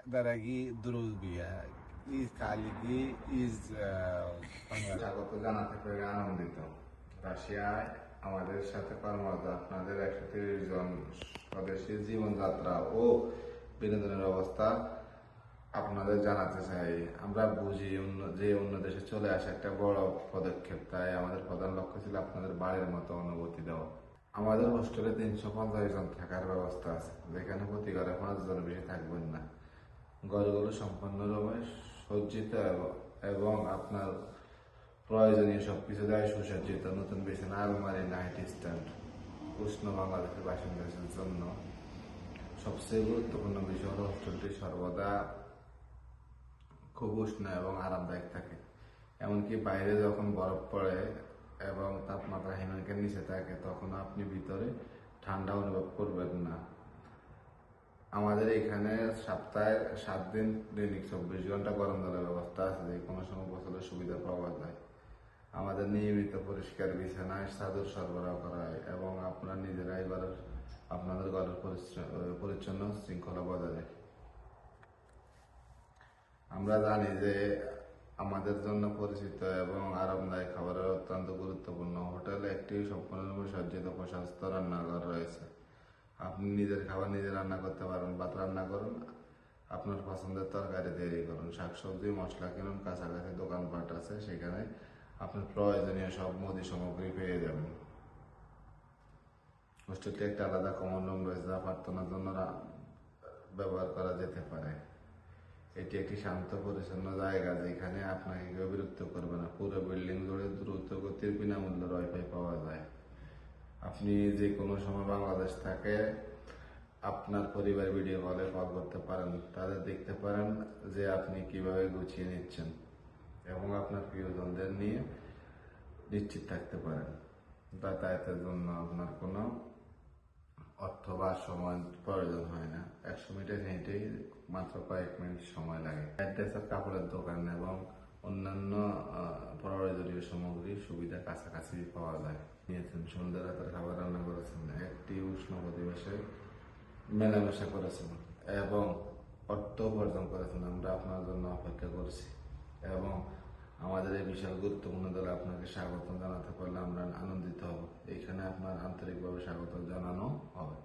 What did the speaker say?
درجي دروبيا إيز كاليجي إيز স্বাগত জানাতে পেরে আনন্দিত। রাশিয়ায় আমাদের সাথে কর্মরত আপনাদের 130 জন স্বদেশী জীবনযাত্রা ও বিনোদনের অবস্থা আপনাদের জানাতে চাই। আমরা বুঝি যে অন্য দেশে চলে আসা একটা বড় পদক্ষেপ, তাই আমাদের প্রধান লক্ষ্য ছিল আপনাদের বাড়ির মতো অনুভূতি দেওয়া। আমাদের হোস্টেলে 350 জন থাকার ব্যবস্থা আছে, যেখানে প্রতি ঘরে 5 জন বেশি থাকবেন না। ঘরগুলো সম্পূর্ণরূপে সজ্জিত এবং আপনার প্রয়োজনীয় সবকিছু দেয় সুসজ্জিত। নতুন বিছানা, আলমারি, নাইট স্ট্যান্ড। উষ্ণ বাংলাদেশের বাসিন্দাদের জন্য সবচেয়ে গুরুত্বপূর্ণ বিষয় হল হোস্টেলটি সর্বদা খুব উষ্ণ এবং আরামদায়ক থাকে। এমনকি বাইরে যখন বরফ পড়ে এবং তাপমাত্রা হিমাঙ্কের নিচে থাকে, তখন আপনি ভিতরে ঠান্ডা অনুভব করবেন না। আমাদের এখানে সপ্তাহে 7 দিন দৈনিক 24 ঘন্টা গরম জলের ব্যবস্থা আছে, যে কোনো সময় গোসলের সুবিধা পাওয়া যায়। আমাদের নিয়মিত পরিষ্কার বিছানায় চাদর সরবরাহ করা হয় এবং আপনারা নিজেরাই আপনাদের ঘরের পরিচ্ছন্ন শৃঙ্খলা বজায় রাখে। আমরা জানি যে আমাদের জন্য পরিচিত এবং আরামদায়ক খাবারের অত্যন্ত গুরুত্বপূর্ণ। হোটেলে একটি সম্পূর্ণরূপে সজ্জিত প্রশস্ত রান্নাঘর রয়েছে। আপনি নিজের খাবার নিজে রান্না করতে পারেন। ভাত রান্না করুন, আপনার পছন্দের তরকারি তৈরি করুন, শাকসবজি মশলা কিনুন। কাছাকাছি দোকানপাট আছে, সেখানে আপনার প্রয়োজনীয় সব মুদি সামগ্রী পেয়ে যাবেন। হোস্টেলটি একটা আলাদা কমন রুম রয়েছে, যা প্রার্থনার জন্য ব্যবহার করা যেতে পারে। এটি একটি শান্ত পরিচ্ছন্ন জায়গা, যেখানে আপনাকে কেউ বিরক্ত করবে না। পুরো বিল্ডিং জুড়ে দ্রুত গতির বিনামূল্যের ওয়াইফাই পাওয়া যায়। আপনি যে কোনো সময় বাংলাদেশ থেকে আপনার পরিবার ভিডিও কলে কল করতে পারেন, তাদের দেখতে পারেন যে আপনি কিভাবে গুছিয়ে নিচ্ছেন এবং আপনার প্রিয়জনদের নিয়ে নিশ্চিত থাকতে পারেন। যাতায়াতের জন্য আপনার কোনো অর্থ বা সময় প্রয়োজন হয় না। 100 মিটার হেঁটেই মাত্র কয়েক মিনিট সময় লাগে। অ্যাড্রেসের কাপড়ের দোকান এবং অন্যান্য প্রয়োজনীয় সামগ্রীর সুবিধা কাছাকাছি পাওয়া যায়। নিয়েছেন সন্ধ্যা রাতের খাবার রান্না করেছেন, একটি উষ্ণ পরিবেশে মেলামেশা করেছেন এবং অর্থ উপার্জন করেছেন। আমরা আপনার জন্য অপেক্ষা করছি এবং আমাদের এই বিশাল গুরুত্বপূর্ণ দলে আপনাকে স্বাগত জানাতে পারলে আমরা আনন্দিত হব। এখানে আপনার আন্তরিকভাবে স্বাগত জানানো হবে।